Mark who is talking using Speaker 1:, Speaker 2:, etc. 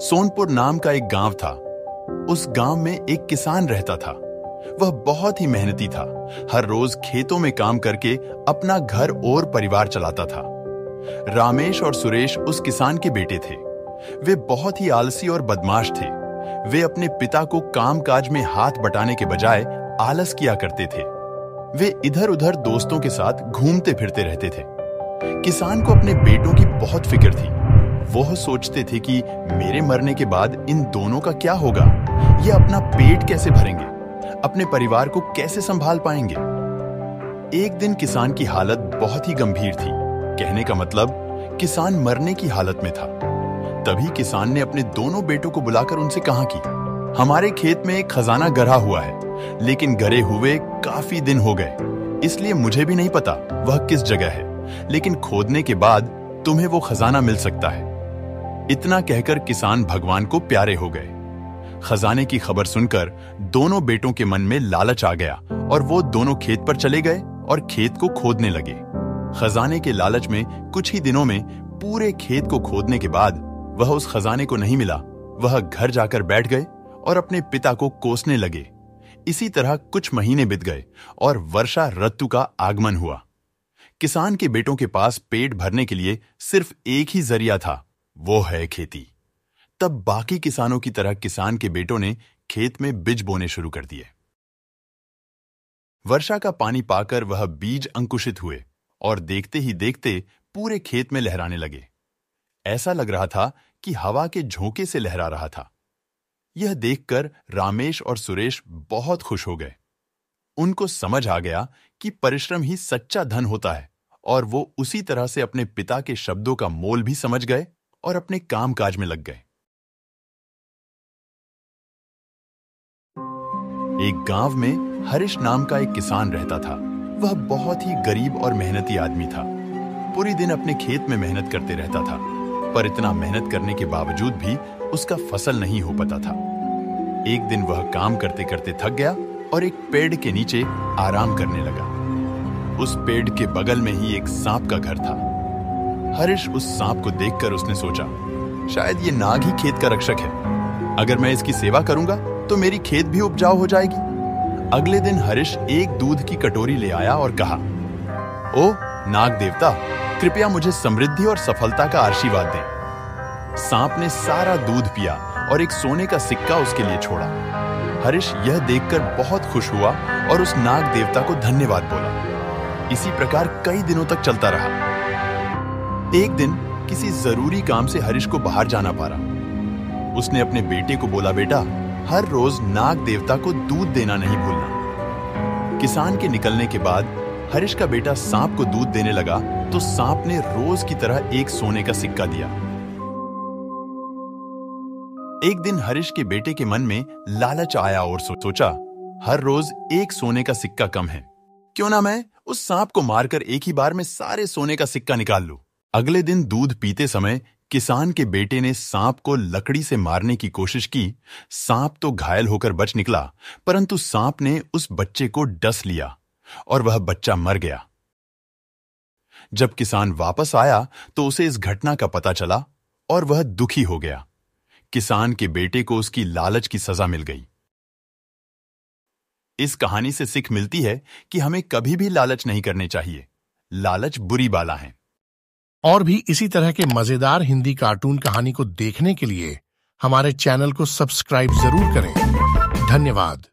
Speaker 1: सोनपुर नाम का एक गांव था। उस गांव में एक किसान रहता था। वह बहुत ही मेहनती था। हर रोज खेतों में काम करके अपना घर और परिवार चलाता था। रामेश और सुरेश उस किसान के बेटे थे। वे बहुत ही आलसी और बदमाश थे। वे अपने पिता को कामकाज में हाथ बटाने के बजाय आलस किया करते थे। वे इधर-उधर दोस्तों के साथ घूमते फिरते रहते थे। किसान को अपने बेटों की बहुत फिक्र थी। वह सोचते थे कि मेरे मरने के बाद इन दोनों का क्या होगा? ये अपना पेट कैसे भरेंगे? अपने परिवार को कैसे संभाल पाएंगे? एक दिन किसान की हालत बहुत ही गंभीर थी। कहने का मतलब किसान मरने की हालत में था। तभी किसान ने अपने दोनों बेटों को बुलाकर उनसे कहा कि हमारे खेत में एक खजाना गड़ा हुआ है, लेकिन गड़े हुए काफी दिन हो गए, इसलिए मुझे भी नहीं पता वह किस जगह है, लेकिन खोदने के बाद तुम्हें वो खजाना मिल सकता है। इतना कहकर किसान भगवान को प्यारे हो गए। खजाने की खबर सुनकर दोनों बेटों के मन में लालच आ गया और वो दोनों खेत पर चले गए और खेत को खोदने लगे। खजाने के लालच में कुछ ही दिनों में पूरे खेत को खोदने के बाद वह उस खजाने को नहीं मिला। वह घर जाकर बैठ गए और अपने पिता को कोसने लगे। इसी तरह कुछ महीने बीत गए और वर्षा ऋतु का आगमन हुआ। किसान के बेटों के पास पेट भरने के लिए सिर्फ एक ही जरिया था, वो है खेती। तब बाकी किसानों की तरह किसान के बेटों ने खेत में बीज बोने शुरू कर दिए। वर्षा का पानी पाकर वह बीज अंकुशित हुए और देखते ही देखते पूरे खेत में लहराने लगे। ऐसा लग रहा था कि हवा के झोंके से लहरा रहा था। यह देखकर रामेश और सुरेश बहुत खुश हो गए। उनको समझ आ गया कि परिश्रम ही सच्चा धन होता है और वो उसी तरह से अपने पिता के शब्दों का मोल भी समझ गए और अपने कामकाज में लग गए। एक गांव में हरीश नाम का एक किसान रहता था। वह बहुत ही गरीब और मेहनती आदमी था। पूरी दिन अपने खेत में मेहनत करते रहता था, पर इतना मेहनत करने के बावजूद भी उसका फसल नहीं हो पाता था। एक दिन वह काम करते करते थक गया और एक पेड़ के नीचे आराम करने लगा। उस पेड़ के बगल में ही एक सांप का घर था। हरीश उस सांप को देखकर उसने सोचा, शायद ये नाग ही खेत का रक्षक है। अगर मैं इसकी सेवा करूंगा तो मेरी खेत भी उपजाऊ हो जाएगी। अगले दिन हरीश एक दूध की कटोरी ले आया और कहा, ओ नाग देवता, कृपया मुझे समृद्धि और सफलता का आशीर्वाद दें। सांप ने सारा दूध पिया और एक सोने का सिक्का उसके लिए छोड़ा। हरीश यह देखकर बहुत खुश हुआ और उस नाग देवता को धन्यवाद बोला। इसी प्रकार कई दिनों तक चलता रहा। एक दिन किसी जरूरी काम से हरीश को बाहर जाना पड़ा। उसने अपने बेटे को बोला, बेटा, हर रोज नाग देवता को दूध देना नहीं भूलना। किसान के निकलने के बाद हरीश का बेटा सांप को दूध देने लगा तो सांप ने रोज की तरह एक सोने का सिक्का दिया। एक दिन हरीश के बेटे के मन में लालच आया और सोचा, हर रोज एक सोने का सिक्का कम है, क्यों ना मैं उस सांप को मारकर एक ही बार में सारे सोने का सिक्का निकाल लूं। अगले दिन दूध पीते समय किसान के बेटे ने सांप को लकड़ी से मारने की कोशिश की। सांप तो घायल होकर बच निकला, परंतु सांप ने उस बच्चे को डस लिया और वह बच्चा मर गया। जब किसान वापस आया तो उसे इस घटना का पता चला और वह दुखी हो गया। किसान के बेटे को उसकी लालच की सजा मिल गई। इस कहानी से सीख मिलती है कि हमें कभी भी लालच नहीं करने चाहिए। लालच बुरी बाला है।
Speaker 2: और भी इसी तरह के मजेदार हिंदी कार्टून कहानी को देखने के लिए हमारे चैनल को सब्सक्राइब जरूर करें। धन्यवाद।